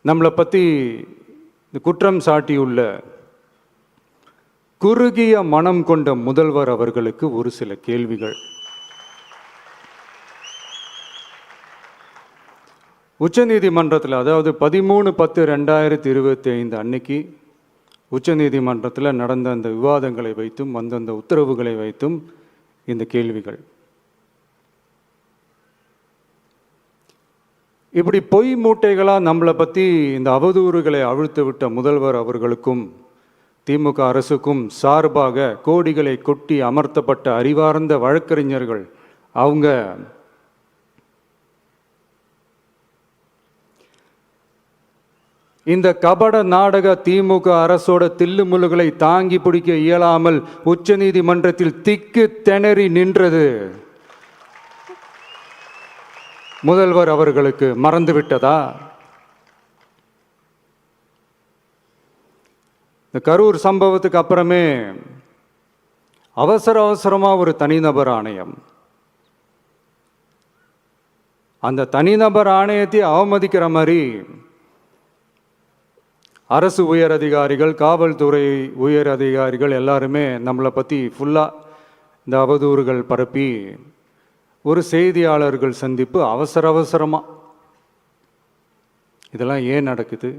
நம்மளை பற்றி குற்றம் சாட்டியுள்ள குறுகிய மனம் கொண்ட முதல்வர் அவர்களுக்கு ஒரு சில கேள்விகள். உச்சநீதிமன்றத்தில், அதாவது 13/10/2025 அன்னைக்கு உச்சநீதிமன்றத்தில் நடந்த அந்த விவாதங்களை வைத்தும் அந்தந்த உத்தரவுகளை வைத்தும் இந்த கேள்விகள். இப்படி பொய் மூட்டைகளாக நம்மளை பற்றி இந்த அவதூறுகளை அவிழ்த்து விட்ட முதல்வர் அவர்களுக்கும் திமுக அரசுக்கும் சார்பாக கோடிகளை கொட்டி அமர்த்தப்பட்ட அறிவார்ந்த வழக்கறிஞர்கள் அவங்க இந்த கபட நாடக திமுக அரசோட தில்லுமுல்லுகளை தாங்கி பிடிக்க இயலாமல் உச்ச நீதிமன்றத்தில் திக்கு திணறி நின்றது முதல்வர் அவர்களுக்கு மறந்துவிட்டதா? இந்த கரூர் சம்பவத்துக்கு அப்புறமே அவசரமாக ஒரு தனிநபர் ஆணையம், அந்த தனிநபர் ஆணையத்தை அவமதிக்கிற மாதிரி அரசு உயர் அதிகாரிகள், காவல்துறை உயர் அதிகாரிகள் எல்லாருமே நம்மளை பற்றி ஃபுல்லாக இந்த அவதூறுகள் பரப்பி ஒரு செய்தியாளர்கள் சந்திப்பு அவசரமாக. இதெல்லாம் ஏன் நடக்குது?